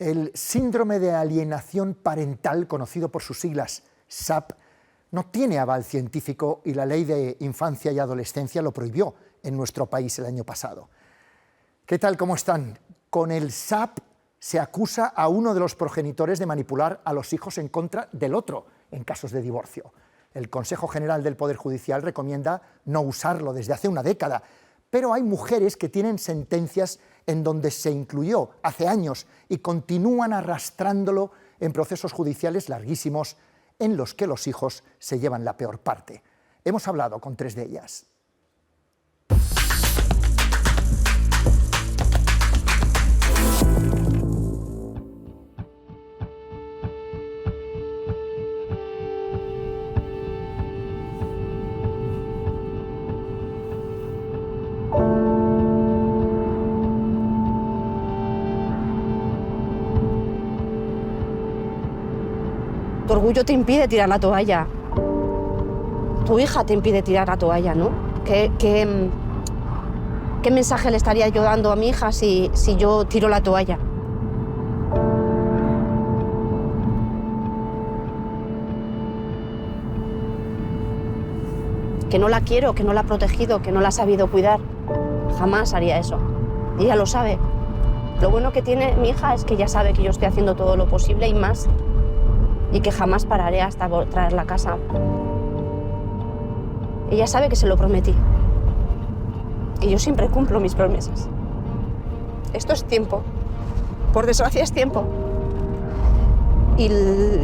El síndrome de alienación parental, conocido por sus siglas SAP, no tiene aval científico y la Ley de Infancia y Adolescencia lo prohibió en nuestro país el año pasado. ¿Qué tal? ¿Cómo están? Con el SAP se acusa a uno de los progenitores de manipular a los hijos en contra del otro en casos de divorcio. El Consejo General del Poder Judicial recomienda no usarlo desde hace una década, pero hay mujeres que tienen sentencias en donde se incluyó hace años y continúan arrastrándolo en procesos judiciales larguísimos en los que los hijos se llevan la peor parte. Hemos hablado con 3 de ellas. Tu orgullo te impide tirar la toalla. Tu hija te impide tirar la toalla, ¿no? ¿Qué mensaje le estaría yo dando a mi hija si yo tiro la toalla? Que no la quiero, que no la he protegido, que no la he sabido cuidar. Jamás haría eso. Y ella lo sabe. Lo bueno que tiene mi hija es que ella sabe que yo estoy haciendo todo lo posible y más. Y que jamás pararé hasta traerla a casa. Ella sabe que se lo prometí. Y yo siempre cumplo mis promesas. Esto es tiempo. Por desgracia es tiempo. Y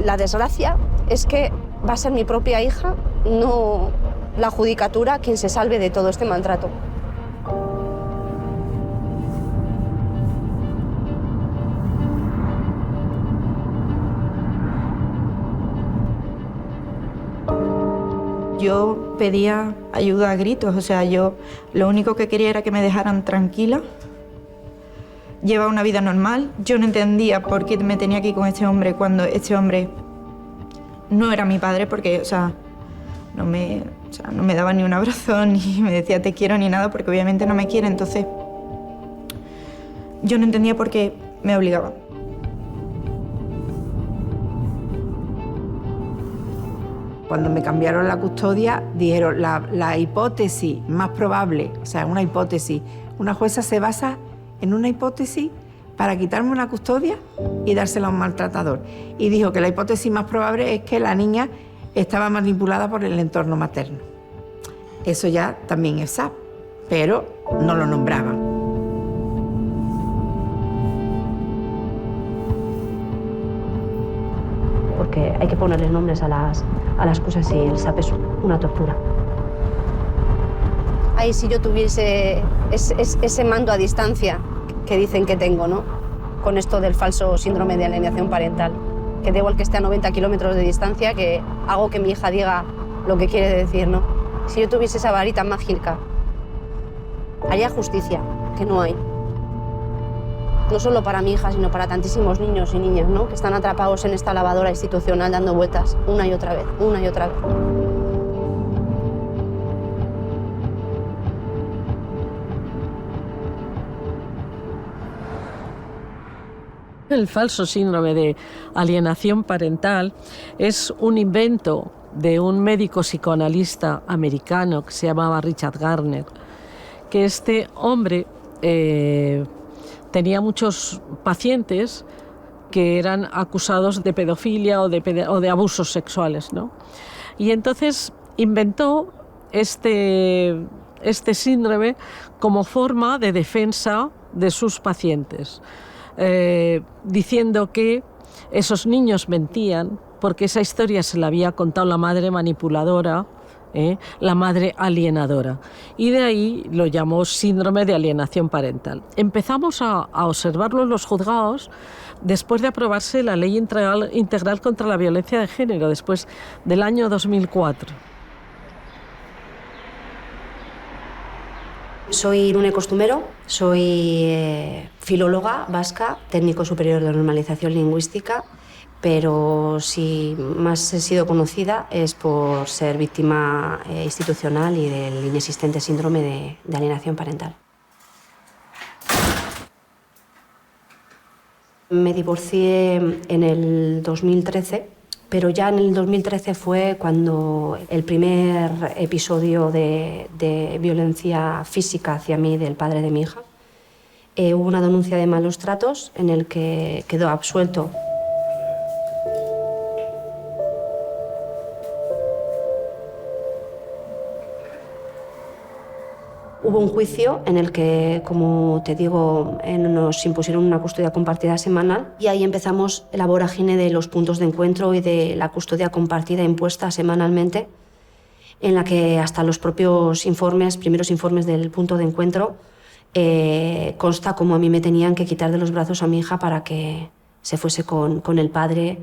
la desgracia es que va a ser mi propia hija, no la judicatura, quien se salve de todo este maltrato. Yo pedía ayuda a gritos, o sea, yo lo único que quería era que me dejaran tranquila. Llevaba una vida normal, yo no entendía por qué me tenía que ir con este hombre cuando este hombre no era mi padre, porque, o sea, no me daba ni un abrazo, ni me decía te quiero, ni nada, porque obviamente no me quiere, entonces yo no entendía por qué me obligaban. Cuando me cambiaron la custodia, dijeron la hipótesis más probable, o sea, una hipótesis, una jueza se basa en una hipótesis para quitarme una custodia y dársela a un maltratador. Y dijo que la hipótesis más probable es que la niña estaba manipulada por el entorno materno. Eso ya también es SAP, pero no lo nombraban. Porque hay que ponerle nombres a las cosas y el SAP es una tortura. Ay, si yo tuviese ese mando a distancia que dicen que tengo, ¿no? Con esto del falso síndrome de alienación parental, que da igual que esté a 90 kilómetros de distancia, que hago que mi hija diga lo que quiere decir, ¿no? Si yo tuviese esa varita mágica, haría justicia, que no hay. No solo para mi hija, sino para tantísimos niños y niñas, ¿no? Que están atrapados en esta lavadora institucional dando vueltas una y otra vez, una y otra vez. El falso síndrome de alienación parental es un invento de un médico psicoanalista americano que se llamaba Richard Gardner, que este hombre tenía muchos pacientes que eran acusados de pedofilia o de abusos sexuales, ¿no? Y entonces inventó este síndrome como forma de defensa de sus pacientes, diciendo que esos niños mentían porque esa historia se la había contado la madre manipuladora, la madre alienadora, y de ahí lo llamó síndrome de alienación parental. Empezamos a observarlo en los juzgados después de aprobarse la Ley Integral contra la Violencia de Género, después del año 2004. Soy Irune Costumero, soy filóloga vasca, técnico superior de normalización lingüística, pero si más he sido conocida es por ser víctima institucional y del inexistente síndrome de alienación parental. Me divorcié en el 2013, pero ya en el 2013 fue cuando el primer episodio de violencia física hacia mí del padre de mi hija. Hubo una denuncia de malos tratos en el que quedó absuelto. Hubo un juicio en el que, como te digo, nos impusieron una custodia compartida semanal y ahí empezamos la vorágine de los puntos de encuentro y de la custodia compartida impuesta semanalmente, en la que hasta los propios primeros informes del punto de encuentro, consta cómo a mí me tenían que quitar de los brazos a mi hija para que se fuese con el padre,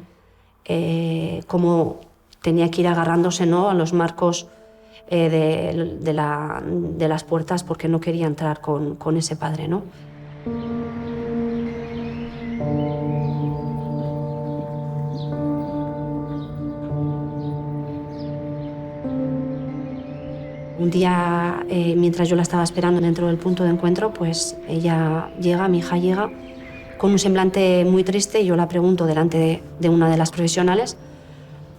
cómo tenía que ir agarrándose, ¿no?, a los marcos de las puertas porque no quería entrar con ese padre, ¿no? Un día, mientras yo la estaba esperando dentro del punto de encuentro, pues ella llega, mi hija llega, con un semblante muy triste y yo la pregunto delante de una de las profesionales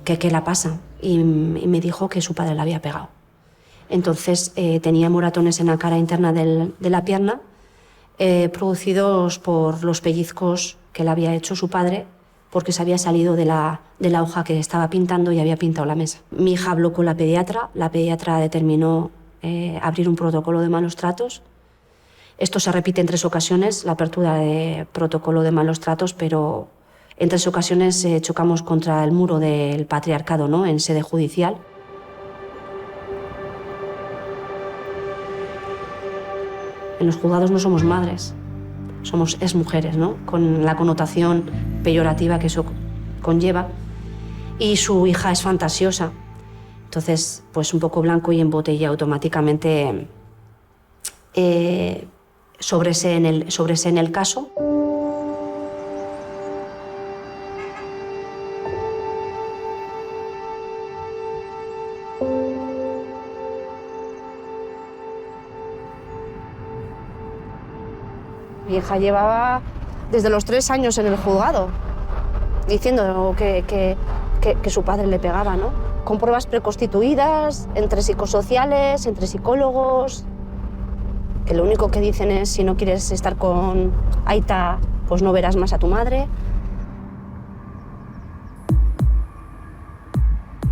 que qué la pasa y me dijo que su padre la había pegado. Entonces tenía moratones en la cara interna de la pierna producidos por los pellizcos que le había hecho su padre porque se había salido de la hoja que estaba pintando y había pintado la mesa. Mi hija habló con la pediatra determinó abrir un protocolo de malos tratos. Esto se repite en 3 ocasiones, la apertura de protocolo de malos tratos, pero en 3 ocasiones chocamos contra el muro del patriarcado, ¿no?, en sede judicial. En los juzgados no somos madres, somos exmujeres, ¿no?, con la connotación peyorativa que eso conlleva. Y su hija es fantasiosa. Entonces, pues un poco blanco y en botella automáticamente sobresee en el caso. Mi hija llevaba desde los 3 años en el juzgado, diciendo que su padre le pegaba, ¿no?, con pruebas preconstituidas, entre psicosociales, entre psicólogos, que lo único que dicen es: si no quieres estar con Aita, pues no verás más a tu madre.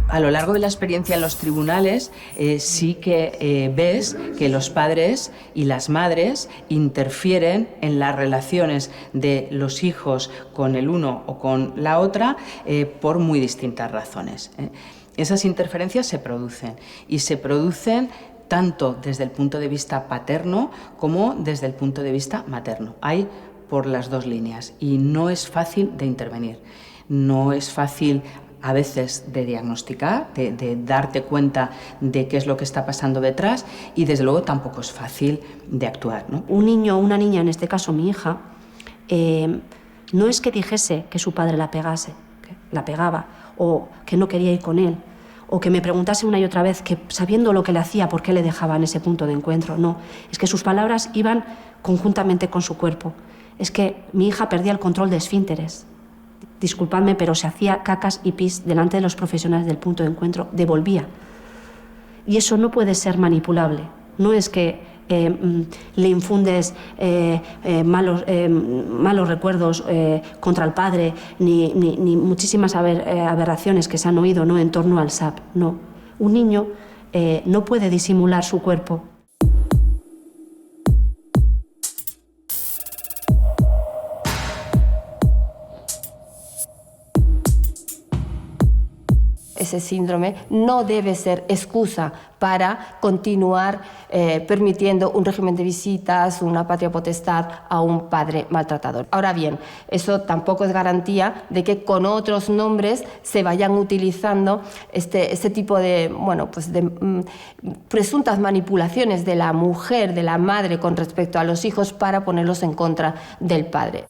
A lo largo de la experiencia en los tribunales sí que ves que los padres y las madres interfieren en las relaciones de los hijos con el uno o con la otra por muy distintas razones. Esas interferencias se producen y se producen tanto desde el punto de vista paterno como desde el punto de vista materno. Hay por las 2 líneas y no es fácil de intervenir, no es fácil a veces de diagnosticar, de darte cuenta de qué es lo que está pasando detrás y desde luego tampoco es fácil de actuar, ¿no? Un niño o una niña, en este caso mi hija, no es que dijese que su padre la pegase, que la pegaba, o que no quería ir con él, o que me preguntase una y otra vez que sabiendo lo que le hacía, por qué le dejaba en ese punto de encuentro. No, es que sus palabras iban conjuntamente con su cuerpo. Es que mi hija perdía el control de esfínteres. Disculpadme, pero se hacía cacas y pis delante de los profesionales del punto de encuentro, devolvía. Y eso no puede ser manipulable. No es que le infundes malos recuerdos contra el padre, ni muchísimas aberraciones que se han oído, ¿no?, en torno al SAP. No. Un niño no puede disimular su cuerpo. Ese síndrome no debe ser excusa para continuar permitiendo un régimen de visitas, una patria potestad a un padre maltratador. Ahora bien, eso tampoco es garantía de que con otros nombres se vayan utilizando este tipo de, presuntas manipulaciones de la mujer, de la madre con respecto a los hijos para ponerlos en contra del padre.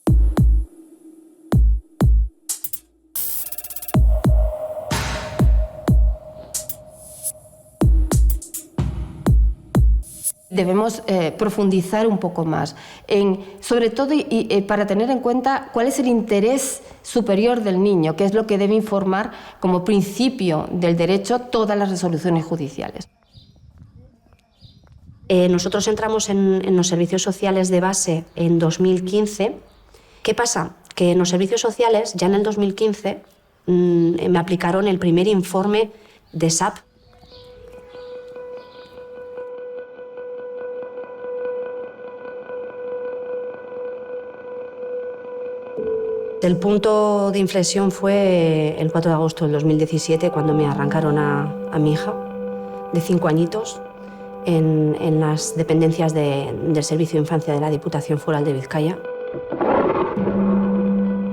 Debemos profundizar un poco más, sobre todo para tener en cuenta cuál es el interés superior del niño, que es lo que debe informar como principio del derecho todas las resoluciones judiciales. Nosotros entramos en los servicios sociales de base en 2015. ¿Qué pasa? Que en los servicios sociales, ya en el 2015, me aplicaron el primer informe de SAP. El punto de inflexión fue el 4 de agosto del 2017, cuando me arrancaron a mi hija de 5 añitos en las dependencias del Servicio de Infancia de la Diputación Foral de Vizcaya.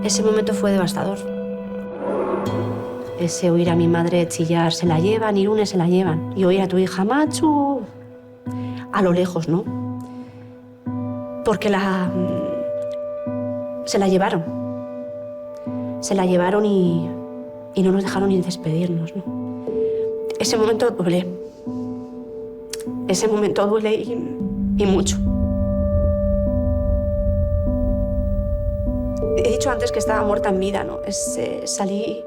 Ese momento fue devastador. Ese oír a mi madre chillar, se la llevan, Irune, se la llevan. Y oír a tu hija, Machu, a lo lejos, ¿no? Porque se la llevaron. Se la llevaron y no nos dejaron ni despedirnos, ¿no? Ese momento duele. Ese momento duele y mucho. He dicho antes que estaba muerta en vida, ¿no? Salí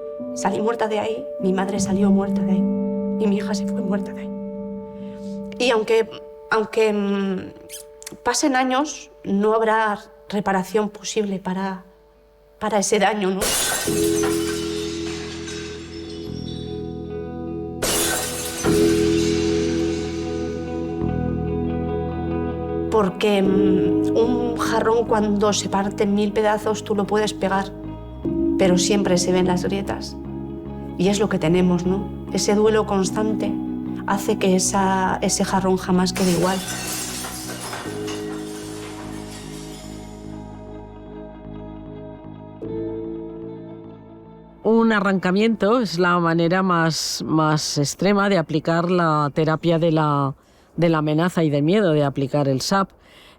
muerta de ahí, mi madre salió muerta de ahí y mi hija se fue muerta de ahí. Y aunque pasen años, no habrá reparación posible para ese daño, ¿no? Porque un jarrón, cuando se parte en 1000 pedazos, tú lo puedes pegar, pero siempre se ven las grietas. Y es lo que tenemos, ¿no? Ese duelo constante hace que ese jarrón jamás quede igual. Un arrancamiento es la manera más extrema de aplicar la terapia de la amenaza y de miedo, de aplicar el SAP.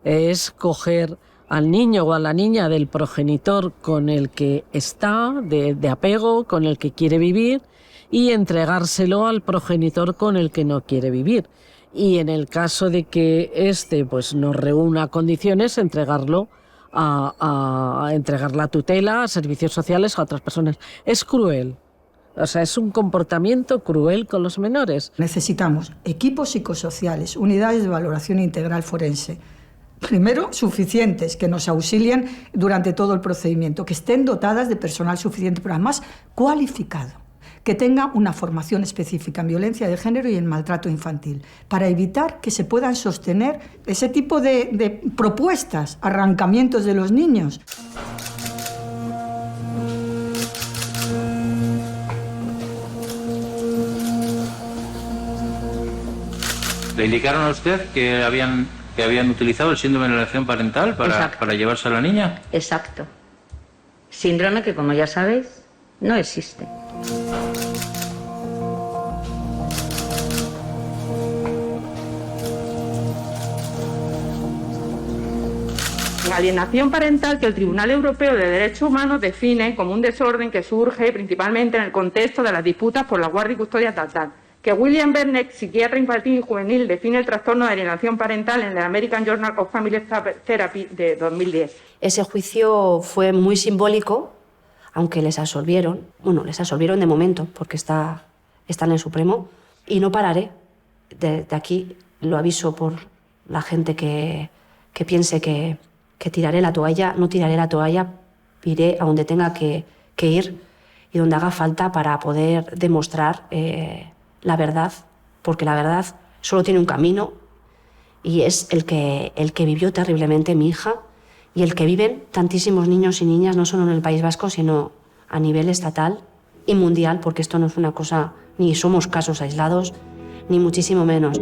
Es coger al niño o a la niña del progenitor con el que está, de apego, con el que quiere vivir, y entregárselo al progenitor con el que no quiere vivir. Y en el caso de que éste pues, no reúna condiciones, entregarlo a entregar la tutela a servicios sociales, a otras personas. Es cruel. O sea, es un comportamiento cruel con los menores. Necesitamos equipos psicosociales, unidades de valoración integral forense. Primero, suficientes, que nos auxilien durante todo el procedimiento, que estén dotadas de personal suficiente, pero además cualificado, que tenga una formación específica en violencia de género y en maltrato infantil, para evitar que se puedan sostener ese tipo de propuestas, arrancamientos de los niños. ¿Le indicaron a usted que habían utilizado el síndrome de alienación parental para llevarse a la niña? Exacto. Síndrome que, como ya sabéis, no existe. La alienación parental, que el Tribunal Europeo de Derechos Humanos define como un desorden que surge principalmente en el contexto de las disputas por la guardia y custodia tal. Que William Bernet, psiquiatra infantil y juvenil, define el trastorno de alienación parental en el American Journal of Family Therapy de 2010. Ese juicio fue muy simbólico, aunque les absolvieron. Bueno, les absolvieron de momento, porque está en el Supremo. Y no pararé. De aquí lo aviso por la gente que piense que tiraré la toalla. No tiraré la toalla, iré a donde tenga que ir y donde haga falta para poder demostrar la verdad, porque la verdad solo tiene un camino y es el que vivió terriblemente mi hija y el que viven tantísimos niños y niñas, no solo en el País Vasco, sino a nivel estatal y mundial, porque esto no es una cosa, ni somos casos aislados, ni muchísimo menos.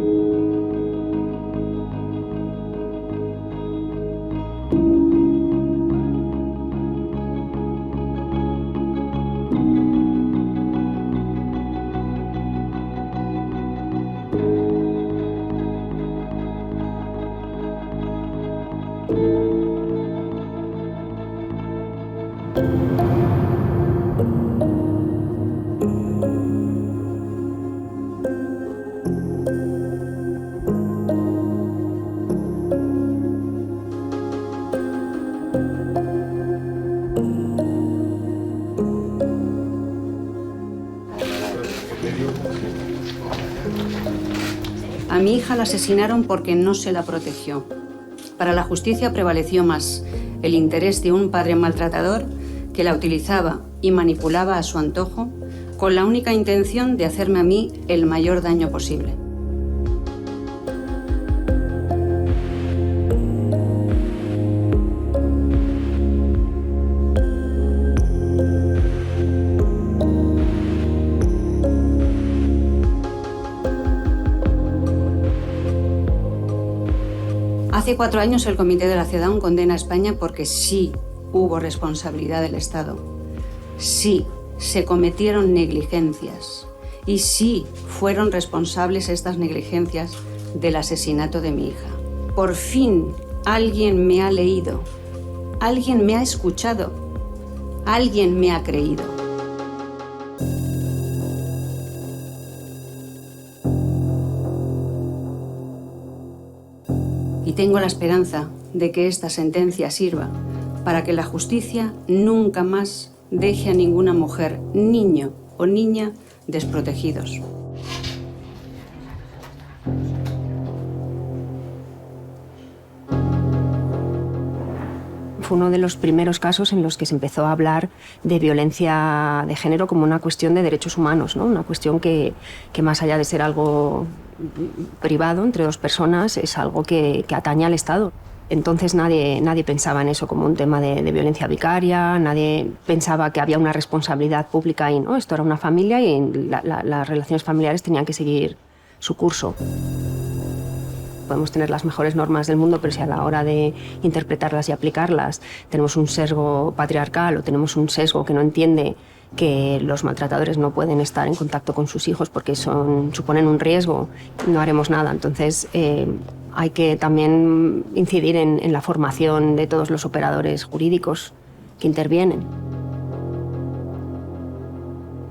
A mi hija la asesinaron porque no se la protegió. Para la justicia prevaleció más el interés de un padre maltratador que la utilizaba y manipulaba a su antojo con la única intención de hacerme a mí el mayor daño posible. Hace 4 años el Comité de la CEDAW condena a España porque sí hubo responsabilidad del Estado, sí se cometieron negligencias y sí fueron responsables estas negligencias del asesinato de mi hija. Por fin alguien me ha leído, alguien me ha escuchado, alguien me ha creído. Y tengo la esperanza de que esta sentencia sirva para que la justicia nunca más deje a ninguna mujer, niño o niña desprotegidos. Fue uno de los primeros casos en los que se empezó a hablar de violencia de género como una cuestión de derechos humanos, ¿no? Una cuestión que más allá de ser algo privado entre dos personas, es algo que atañe al Estado. Entonces nadie pensaba en eso como un tema de violencia vicaria, nadie pensaba que había una responsabilidad pública ahí, ¿no? Esto era una familia y las relaciones familiares tenían que seguir su curso. Podemos tener las mejores normas del mundo, pero si a la hora de interpretarlas y aplicarlas tenemos un sesgo patriarcal o tenemos un sesgo que no entiende que los maltratadores no pueden estar en contacto con sus hijos porque suponen un riesgo, no haremos nada. Entonces hay que también incidir en la formación de todos los operadores jurídicos que intervienen.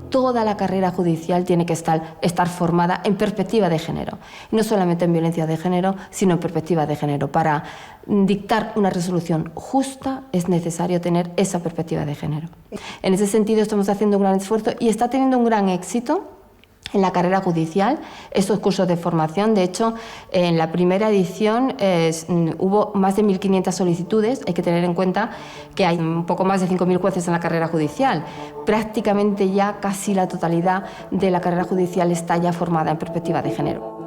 Toda la carrera judicial tiene que estar formada en perspectiva de género. No solamente en violencia de género, sino en perspectiva de género. Para dictar una resolución justa es necesario tener esa perspectiva de género. En ese sentido estamos haciendo un gran esfuerzo y está teniendo un gran éxito en la carrera judicial, estos cursos de formación. De hecho, en la primera edición hubo más de 1.500 solicitudes. Hay que tener en cuenta que hay un poco más de 5.000 jueces en la carrera judicial. Prácticamente ya casi la totalidad de la carrera judicial está ya formada en perspectiva de género.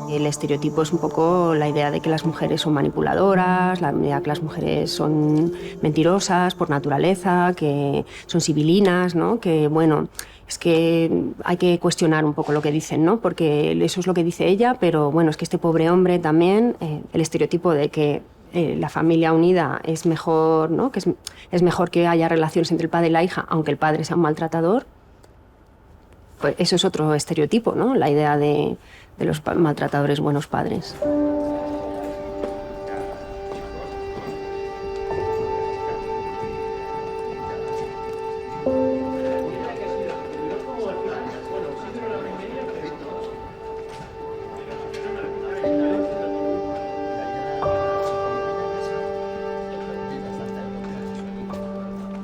El estereotipo es un poco la idea de que las mujeres son manipuladoras, la idea de que las mujeres son mentirosas por naturaleza, que son sibilinas, ¿no? Que, bueno, es que hay que cuestionar un poco lo que dicen, ¿no? Porque eso es lo que dice ella, pero bueno, es que este pobre hombre también, el estereotipo de que la familia unida es mejor, ¿no? Que es mejor que haya relaciones entre el padre y la hija, aunque el padre sea un maltratador, pues eso es otro estereotipo, ¿no? La idea de los maltratadores buenos padres.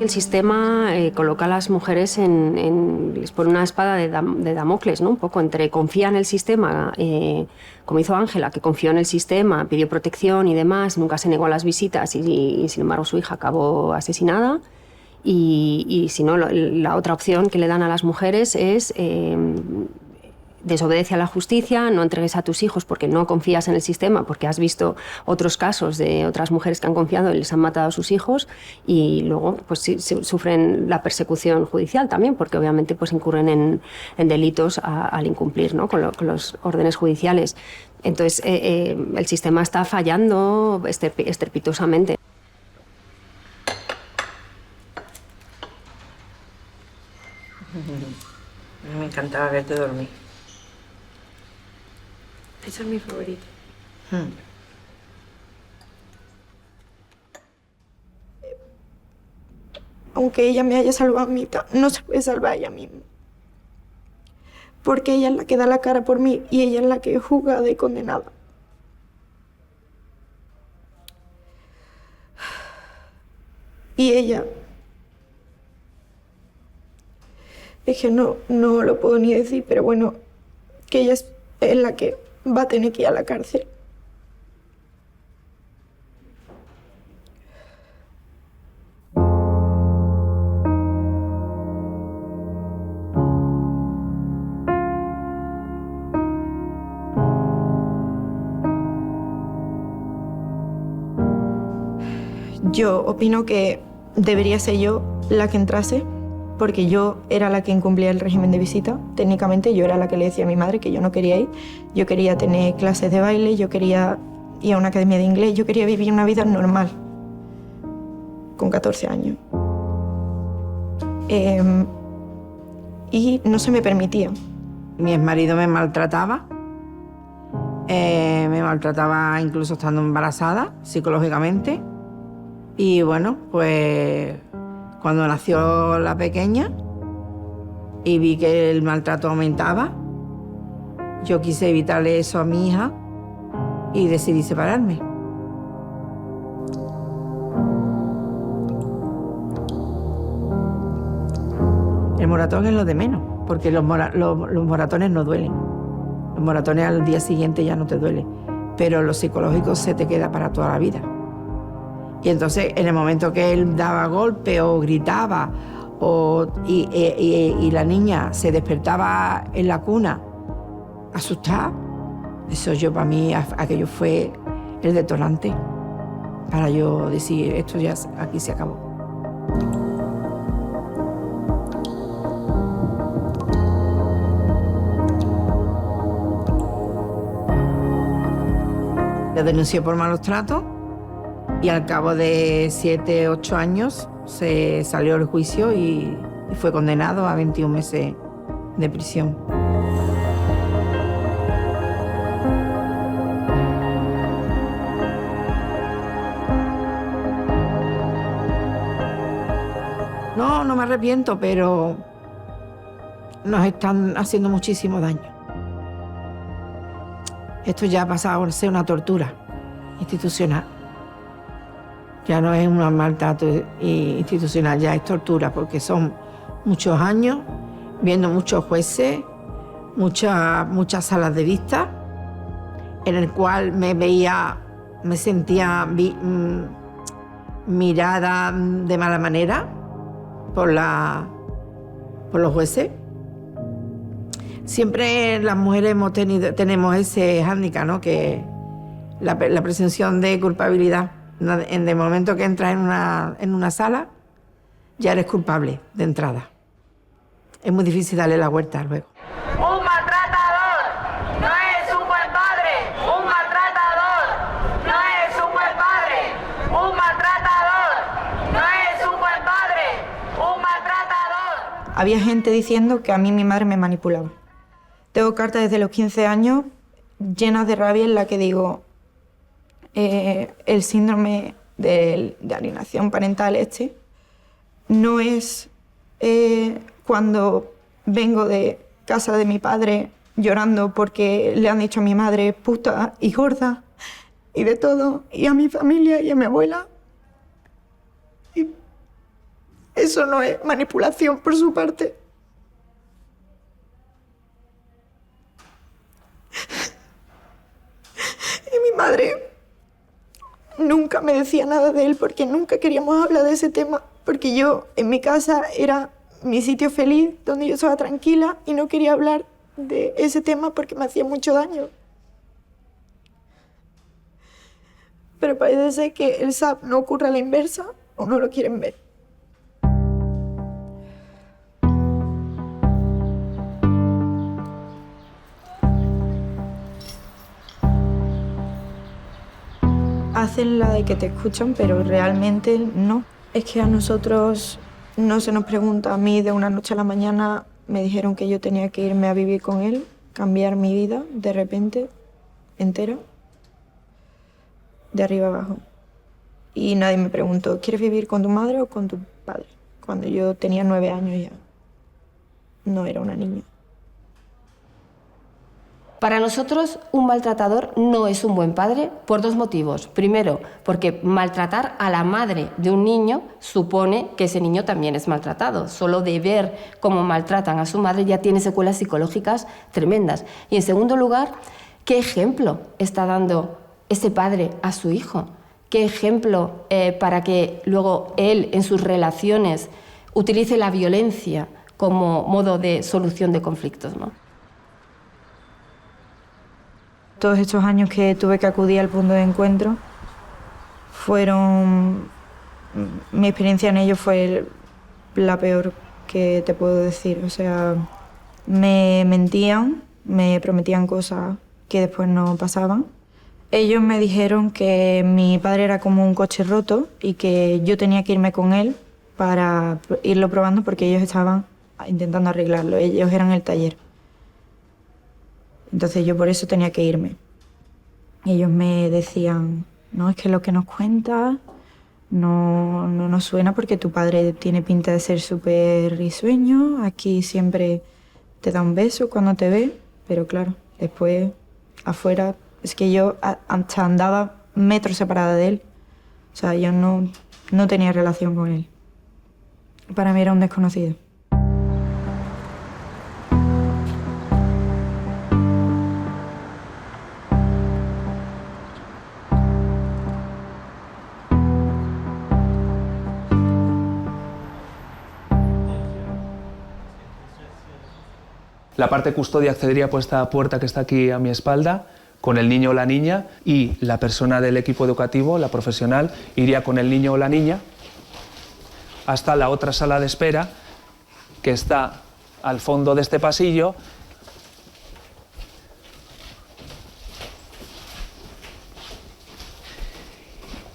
El sistema coloca a las mujeres les pone una espada de Damocles, ¿no? Un poco entre confía en el sistema, como hizo Ángela, que confió en el sistema, pidió protección y demás, nunca se negó a las visitas y sin embargo su hija acabó asesinada. Y si no, la otra opción que le dan a las mujeres es desobedece a la justicia, no entregues a tus hijos porque no confías en el sistema, porque has visto otros casos de otras mujeres que han confiado y les han matado a sus hijos, y luego pues sí, sufren la persecución judicial también, porque obviamente pues incurren en delitos al incumplir, ¿no? con los órdenes judiciales. Entonces el sistema está fallando estrepitosamente. Me encantaba verte dormir. Esa es mi favorita. Aunque ella me haya salvado a mí, no se puede salvar a ella misma. Porque ella es la que da la cara por mí y ella es la que es juzgada y condenada. Y ella Es que no lo puedo ni decir, pero bueno, que ella es la que va a tener que ir a la cárcel. Yo opino que debería ser yo la que entrase, porque yo era la que incumplía el régimen de visita. Técnicamente yo era la que le decía a mi madre que yo no quería ir. Yo quería tener clases de baile, yo quería ir a una academia de inglés, yo quería vivir una vida normal, con 14 años. Y no se me permitía. Mi exmarido me maltrataba incluso estando embarazada, psicológicamente. Y bueno, pues cuando nació la pequeña y vi que el maltrato aumentaba, yo quise evitarle eso a mi hija y decidí separarme. El moratón es lo de menos, porque los moratones no duelen. Los moratones al día siguiente ya no te duelen, pero lo psicológico se te queda para toda la vida. Y entonces, en el momento que él daba golpe o gritaba y la niña se despertaba en la cuna asustada, eso yo para mí, aquello fue el detonante para yo decir, esto ya aquí se acabó. Le denuncié por malos tratos. Y al cabo de 7, 8 años se salió el juicio y fue condenado a 21 meses de prisión. No me arrepiento, pero nos están haciendo muchísimo daño. Esto ya ha pasado a ser una tortura institucional. Ya no es un maltrato institucional, ya es tortura, porque son muchos años viendo muchos jueces, muchas salas de vista, en el cual me sentía mirada de mala manera por los jueces. Siempre las mujeres tenemos ese hándicap, ¿no? Que la presunción de culpabilidad. En el momento que entras en una sala, ya eres culpable de entrada. Es muy difícil darle la vuelta luego. Un maltratador no es un buen padre. Un maltratador no es un buen padre. Un maltratador no es un buen padre. Un maltratador. Había gente diciendo que a mí mi madre me manipulaba. Tengo cartas desde los 15 años llenas de rabia en la que digo... el síndrome de alienación parental no es cuando vengo de casa de mi padre llorando porque le han dicho a mi madre puta y gorda y de todo, y a mi familia y a mi abuela. Y eso no es manipulación por su parte. Y mi madre nunca me decía nada de él porque nunca queríamos hablar de ese tema, porque yo en mi casa era mi sitio feliz, donde yo estaba tranquila y no quería hablar de ese tema porque me hacía mucho daño. Pero parece ser que el SAP no ocurre a la inversa o no lo quieren ver. Hacen la de que te escuchan, pero realmente no. Es que a nosotros no se nos pregunta. A mí de una noche a la mañana me dijeron que yo tenía que irme a vivir con él, cambiar mi vida de repente, entera, de arriba abajo. Y nadie me preguntó, ¿quieres vivir con tu madre o con tu padre? Cuando yo tenía 9 años ya. No era una niña. Para nosotros, un maltratador no es un buen padre por dos motivos. Primero, porque maltratar a la madre de un niño supone que ese niño también es maltratado. Solo de ver cómo maltratan a su madre ya tiene secuelas psicológicas tremendas. Y en segundo lugar, ¿qué ejemplo está dando ese padre a su hijo? ¿Qué ejemplo para que luego él en sus relaciones utilice la violencia como modo de solución de conflictos, ¿no? Todos estos años que tuve que acudir al punto de encuentro fueron... Mi experiencia en ello fue la peor que te puedo decir. O sea, me mentían, me prometían cosas que después no pasaban. Ellos me dijeron que mi padre era como un coche roto y que yo tenía que irme con él para irlo probando porque ellos estaban intentando arreglarlo. Ellos eran el taller. Entonces yo por eso tenía que irme. Ellos me decían, no, es que lo que nos cuentas no nos suena porque tu padre tiene pinta de ser súper risueño, aquí siempre te da un beso cuando te ve, pero claro, después afuera, es que yo hasta andaba metros separada de él. O sea, yo no tenía relación con él. Para mí era un desconocido. La parte custodia accedería por esta puerta que está aquí a mi espalda, con el niño o la niña, y la persona del equipo educativo, la profesional, iría con el niño o la niña hasta la otra sala de espera, que está al fondo de este pasillo.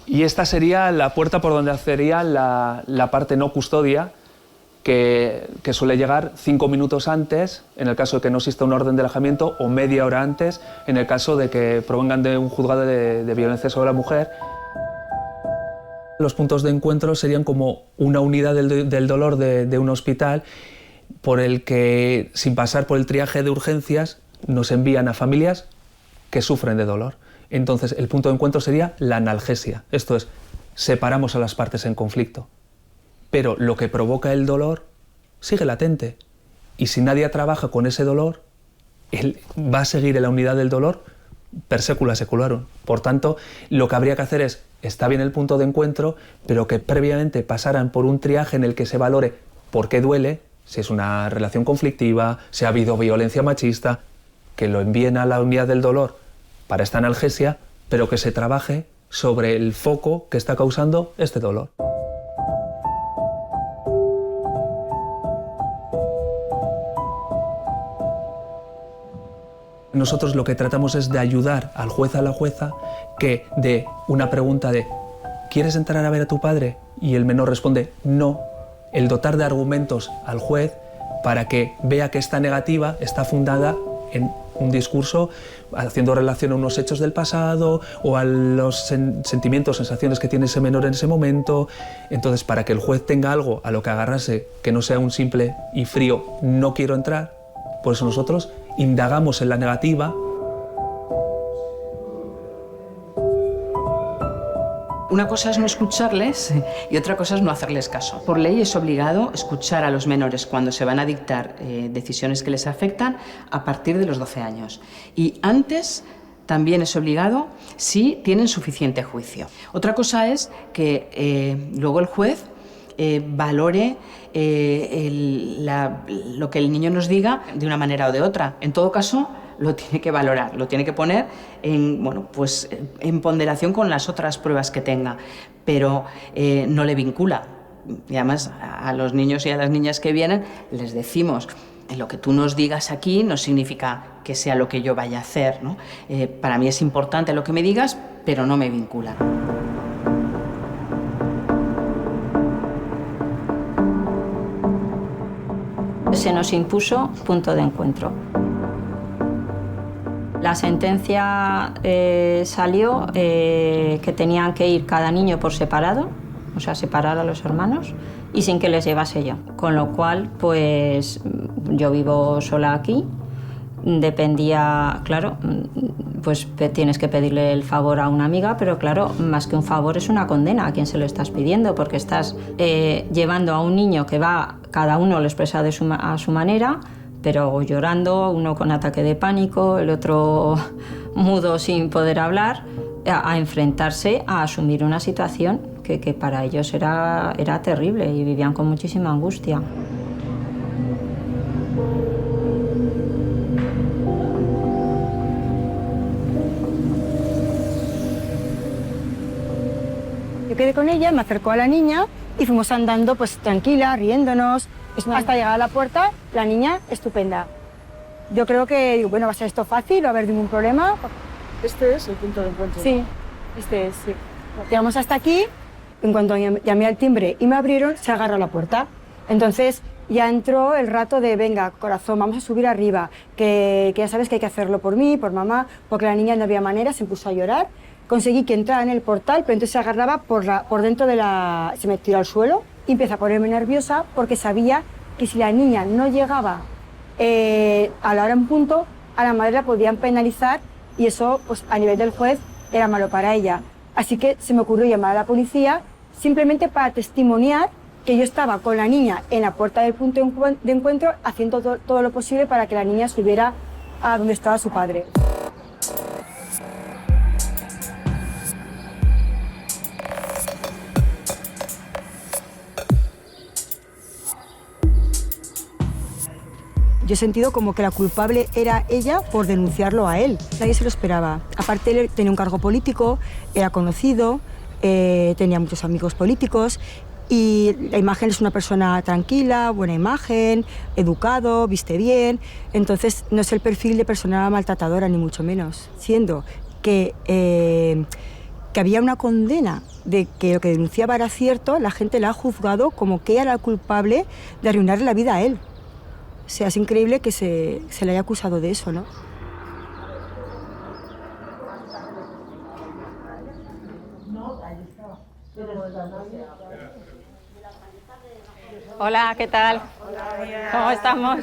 Y esta sería la puerta por donde accedería la parte no custodia, que suele llegar 5 minutos antes, en el caso de que no exista un orden de alejamiento, o media hora antes, en el caso de que provengan de un juzgado de violencia sobre la mujer. Los puntos de encuentro serían como una unidad del dolor de un hospital, por el que, sin pasar por el triaje de urgencias, nos envían a familias que sufren de dolor. Entonces, el punto de encuentro sería la analgesia, esto es, separamos a las partes en conflicto. Pero lo que provoca el dolor sigue latente. Y si nadie trabaja con ese dolor, él va a seguir en la unidad del dolor per secula secularum. Por tanto, lo que habría que hacer es, está bien el punto de encuentro, pero que previamente pasaran por un triaje en el que se valore por qué duele, si es una relación conflictiva, si ha habido violencia machista, que lo envíen a la unidad del dolor para esta analgesia, pero que se trabaje sobre el foco que está causando este dolor. Nosotros lo que tratamos es de ayudar al juez a la jueza que de una pregunta de ¿quieres entrar a ver a tu padre? Y el menor responde no, el dotar de argumentos al juez para que vea que esta negativa está fundada en un discurso haciendo relación a unos hechos del pasado o a los sentimientos, sensaciones que tiene ese menor en ese momento. Entonces, para que el juez tenga algo a lo que agarrarse, que no sea un simple y frío no quiero entrar, por eso nosotros indagamos en la negativa. Una cosa es no escucharles y otra cosa es no hacerles caso. Por ley es obligado escuchar a los menores cuando se van a dictar decisiones que les afectan a partir de los 12 años. Y antes también es obligado si tienen suficiente juicio. Otra cosa es que luego el juez valore lo que el niño nos diga de una manera o de otra. En todo caso, lo tiene que valorar, lo tiene que poner en ponderación con las otras pruebas que tenga, pero no le vincula. Y además, a los niños y a las niñas que vienen les decimos, lo que tú nos digas aquí no significa que sea lo que yo vaya a hacer, ¿no? Para mí es importante lo que me digas, pero no me vincula. Se nos impuso punto de encuentro. La sentencia salió que tenían que ir cada niño por separado, o sea, separar a los hermanos y sin que les llevase yo. Con lo cual, pues yo vivo sola aquí dependía, claro, pues tienes que pedirle el favor a una amiga, pero claro, más que un favor es una condena a quien se lo estás pidiendo, porque estás llevando a un niño que va, cada uno lo expresa a su manera, pero llorando, uno con ataque de pánico, el otro mudo sin poder hablar, a enfrentarse a asumir una situación que para ellos era terrible y vivían con muchísima angustia. Yo quedé con ella, me acercó a la niña y fuimos andando pues tranquila, riéndonos, hasta llegar a la puerta, la niña estupenda. Yo creo que, digo, bueno, va a ser esto fácil, no va a haber ningún problema. ¿Este es el punto de encuentro? Sí, este es, sí. Llegamos hasta aquí, en cuanto llamé al timbre y me abrieron, se agarró la puerta. Entonces ya entró el rato de, venga, corazón, vamos a subir arriba, que ya sabes que hay que hacerlo por mí, por mamá, porque la niña no había manera, se puso a llorar. Conseguí que entrara en el portal, pero entonces se agarraba por dentro de la... se me tiró al suelo y empecé a ponerme nerviosa porque sabía que si la niña no llegaba a la hora en punto, a la madre la podían penalizar y eso, pues a nivel del juez, era malo para ella. Así que se me ocurrió llamar a la policía simplemente para testimoniar que yo estaba con la niña en la puerta del punto de encuentro haciendo todo lo posible para que la niña subiera a donde estaba su padre. Yo he sentido como que la culpable era ella por denunciarlo a él. Nadie se lo esperaba. Aparte, él tenía un cargo político, era conocido, tenía muchos amigos políticos y la imagen es una persona tranquila, buena imagen, educado, viste bien. Entonces, no es el perfil de persona maltratadora, ni mucho menos. Siendo que había una condena de que lo que denunciaba era cierto, la gente la ha juzgado como que ella era la culpable de arruinarle la vida a él. O sea, es increíble que se le haya acusado de eso, ¿no? Hola, ¿qué tal? ¿Cómo estamos?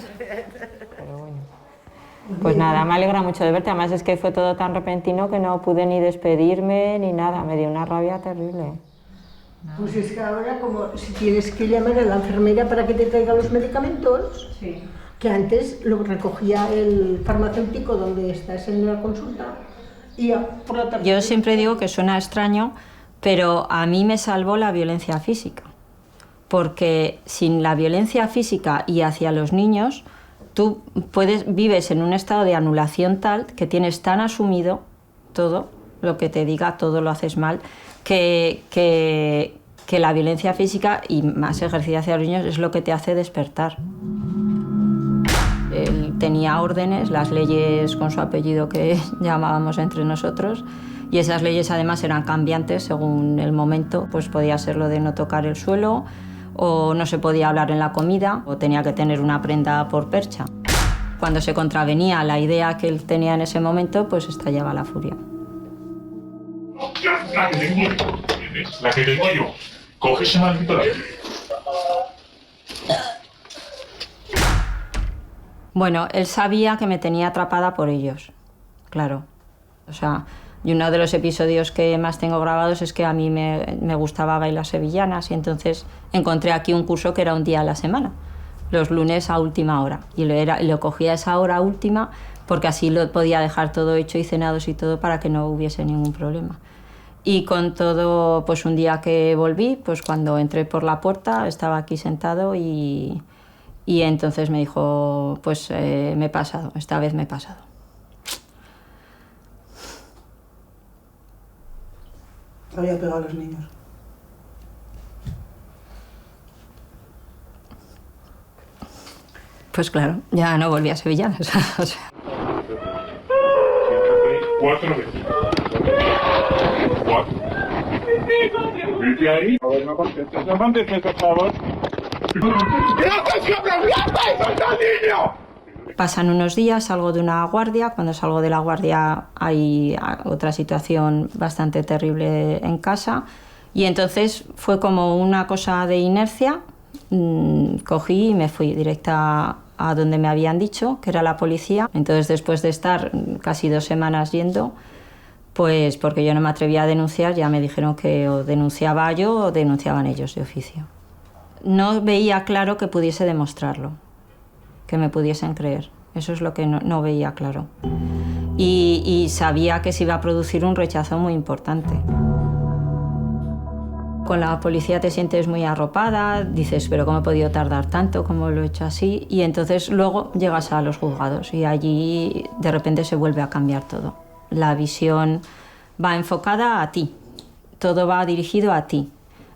Pues nada, me alegra mucho de verte. Además es que fue todo tan repentino que no pude ni despedirme ni nada. Me dio una rabia terrible. Pues es que ahora, como si tienes que llamar a la enfermera para que te traiga los medicamentos, sí, que antes lo recogía el farmacéutico donde estás en la consulta. Y por la tarde... Yo siempre digo que suena extraño, pero a mí me salvó la violencia física. Porque sin la violencia física y hacia los niños, tú vives en un estado de anulación tal que tienes tan asumido todo, lo que te diga, todo lo haces mal, que la violencia física y más ejercicio hacia los niños es lo que te hace despertar. Él tenía órdenes, las leyes con su apellido que llamábamos entre nosotros, y esas leyes además eran cambiantes según el momento, pues podía ser lo de no tocar el suelo, o no se podía hablar en la comida, o tenía que tener una prenda por percha. Cuando se contravenía la idea que él tenía en ese momento, pues estallaba la furia. La que tengo yo, ¿entiendes? La que tengo yo. Coge ese maldito lápiz. Bueno, él sabía que me tenía atrapada por ellos, claro. O sea, y uno de los episodios que más tengo grabados es que a mí me gustaba bailar sevillanas y entonces encontré aquí un curso que era un día a la semana, los lunes a última hora. Y lo cogía a esa hora última porque así lo podía dejar todo hecho y cenados y todo para que no hubiese ningún problema. Y con todo, pues un día que volví, pues cuando entré por la puerta estaba aquí sentado y entonces me dijo, pues me he pasado, esta vez me he pasado. Había pegado a los niños. Pues claro, ya no volví a sevillanas. O sea. 4 veces. 4. Vete ahí. A ver, no contestes. No contestes, por favor. Pasan unos días, salgo de una guardia. Cuando salgo de la guardia hay otra situación bastante terrible en casa. Y entonces fue como una cosa de inercia. Cogí y me fui directa a donde me habían dicho, que era la policía. Entonces, después de estar casi 2 semanas yendo, pues porque yo no me atrevía a denunciar, ya me dijeron que o denunciaba yo o denunciaban ellos de oficio. No veía claro que pudiese demostrarlo, que me pudiesen creer. Eso es lo que no veía claro. Y sabía que se iba a producir un rechazo muy importante. Con la policía te sientes muy arropada, dices, pero ¿cómo he podido tardar tanto? ¿Cómo lo he hecho así? Y entonces luego llegas a los juzgados y allí de repente se vuelve a cambiar todo. La visión va enfocada a ti, todo va dirigido a ti.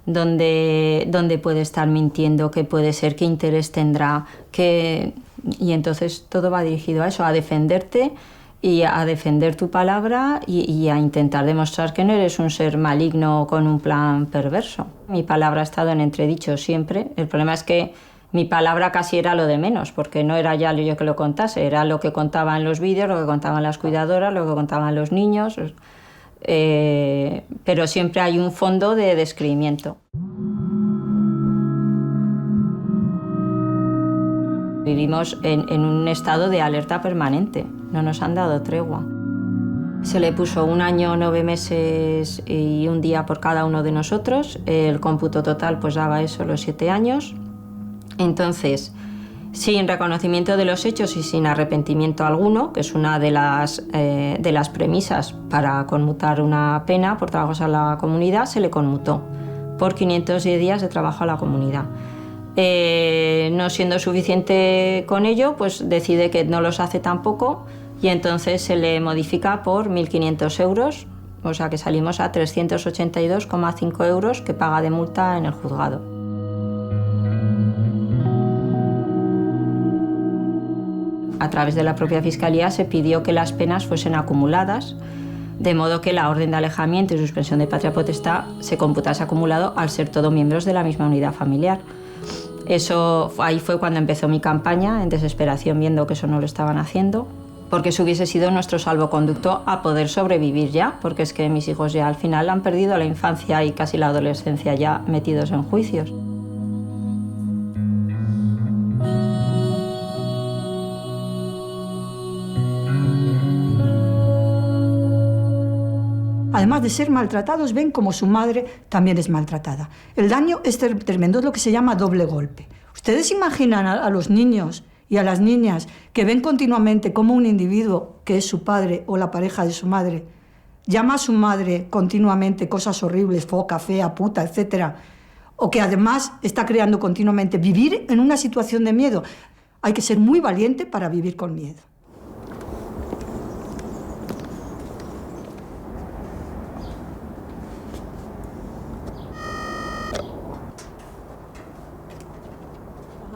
Dónde puede estar mintiendo, qué puede ser, qué interés tendrá, y entonces todo va dirigido a eso, a defenderte y a defender tu palabra y a intentar demostrar que no eres un ser maligno con un plan perverso. Mi palabra ha estado en entredicho siempre. El problema es que mi palabra casi era lo de menos, porque no era ya yo que lo contase, era lo que contaban los vídeos, lo que contaban las cuidadoras, lo que contaban los niños. Pero siempre hay un fondo de descreimiento. Vivimos en un estado de alerta permanente, no nos han dado tregua. Se le puso 1 año, 9 meses y 1 día por cada uno de nosotros. El cómputo total pues daba eso, los 7 años. Entonces, sin reconocimiento de los hechos y sin arrepentimiento alguno, que es una de las premisas para conmutar una pena por trabajos a la comunidad, se le conmutó por 510 días de trabajo a la comunidad. No siendo suficiente con ello, pues decide que no los hace tampoco y entonces se le modifica por 1.500 euros, o sea que salimos a 382,5 euros que paga de multa en el juzgado. A través de la propia Fiscalía se pidió que las penas fuesen acumuladas, de modo que la orden de alejamiento y suspensión de patria potestad se computase acumulado al ser todos miembros de la misma unidad familiar. Ahí fue cuando empezó mi campaña, en desesperación viendo que eso no lo estaban haciendo, porque eso hubiese sido nuestro salvoconducto a poder sobrevivir ya, porque es que mis hijos ya al final han perdido la infancia y casi la adolescencia ya metidos en juicios. Además de ser maltratados, ven como su madre también es maltratada. El daño es tremendo, es lo que se llama doble golpe. ¿Ustedes imaginan a los niños y a las niñas que ven continuamente cómo un individuo, que es su padre o la pareja de su madre, llama a su madre continuamente cosas horribles, foca, fea, puta, etc., o que además está creando continuamente vivir en una situación de miedo? Hay que ser muy valiente para vivir con miedo.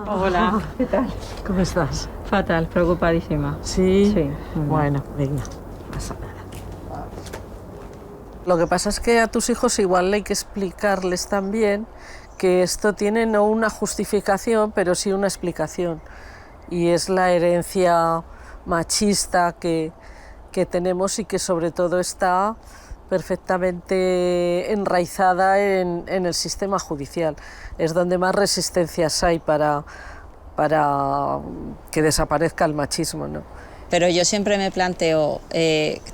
Hola, ¿qué tal? ¿Cómo estás? Fatal, preocupadísima. ¿Sí? Sí. Bueno, venga, pasa nada. Lo que pasa es que a tus hijos igual hay que explicarles también que esto tiene no una justificación, pero sí una explicación. Y es la herencia machista que tenemos y que sobre todo está perfectamente enraizada en el sistema judicial. Es donde más resistencias hay para que desaparezca el machismo, ¿no? Pero yo siempre me planteo,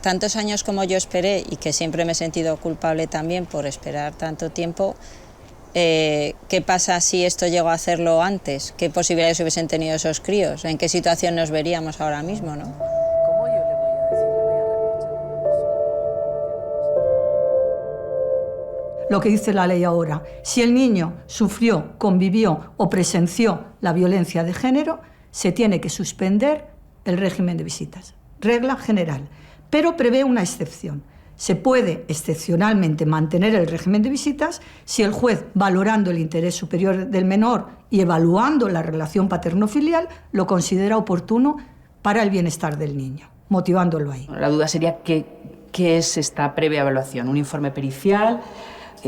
tantos años como yo esperé y que siempre me he sentido culpable también por esperar tanto tiempo, ¿qué pasa si esto llegó a hacerlo antes? ¿Qué posibilidades hubiesen tenido esos críos? ¿En qué situación nos veríamos ahora mismo, no? Lo que dice la ley ahora, si el niño sufrió, convivió o presenció la violencia de género, se tiene que suspender el régimen de visitas. Regla general. Pero prevé una excepción. Se puede excepcionalmente mantener el régimen de visitas si el juez, valorando el interés superior del menor y evaluando la relación paterno-filial, lo considera oportuno para el bienestar del niño, motivándolo ahí. La duda sería qué es esta previa evaluación, un informe pericial,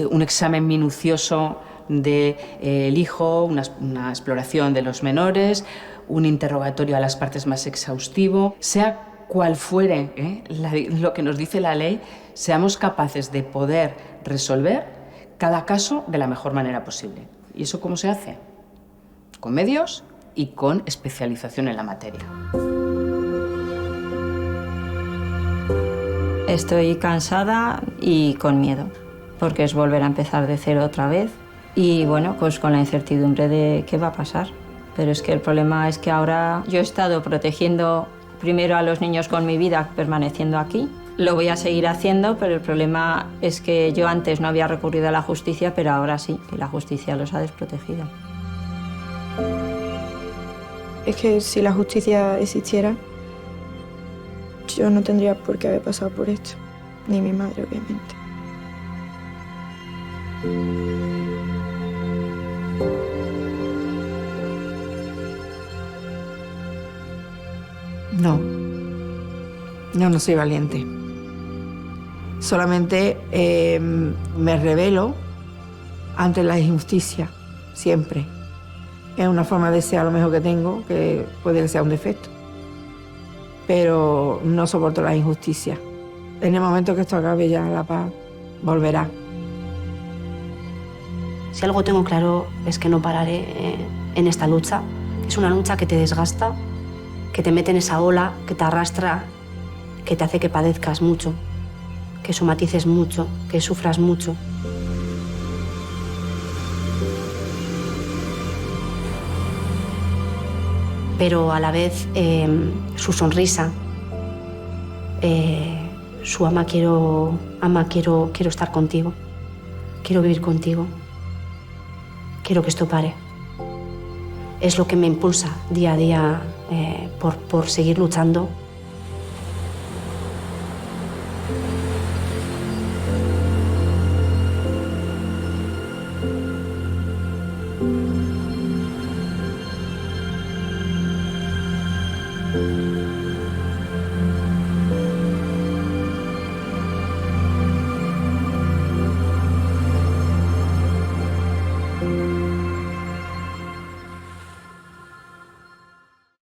un examen minucioso del hijo, una exploración de los menores, un interrogatorio a las partes más exhaustivo. Sea cual fuere lo que nos dice la ley, seamos capaces de poder resolver cada caso de la mejor manera posible. ¿Y eso cómo se hace? Con medios y con especialización en la materia. Estoy cansada y con miedo, porque es volver a empezar de cero otra vez y bueno, pues con la incertidumbre de qué va a pasar. Pero es que el problema es que ahora yo he estado protegiendo primero a los niños con mi vida, permaneciendo aquí. Lo voy a seguir haciendo, pero el problema es que yo antes no había recurrido a la justicia, pero ahora sí, y la justicia los ha desprotegido. Es que si la justicia existiera, yo no tendría por qué haber pasado por esto, ni mi madre, obviamente. No soy valiente. Solamente me rebelo ante la injusticia, siempre. Es una forma de ser a lo mejor que tengo, que puede que sea un defecto. Pero no soporto la injusticia. En el momento que esto acabe ya, la paz volverá. Si algo tengo claro es que no pararé en esta lucha. Es una lucha que te desgasta, que te mete en esa ola, que te arrastra, que te hace que padezcas mucho, que somatices mucho, que sufras mucho. Pero a la vez su sonrisa, su ama, quiero estar contigo, quiero vivir contigo, quiero que esto pare. Es lo que me impulsa día a día por seguir luchando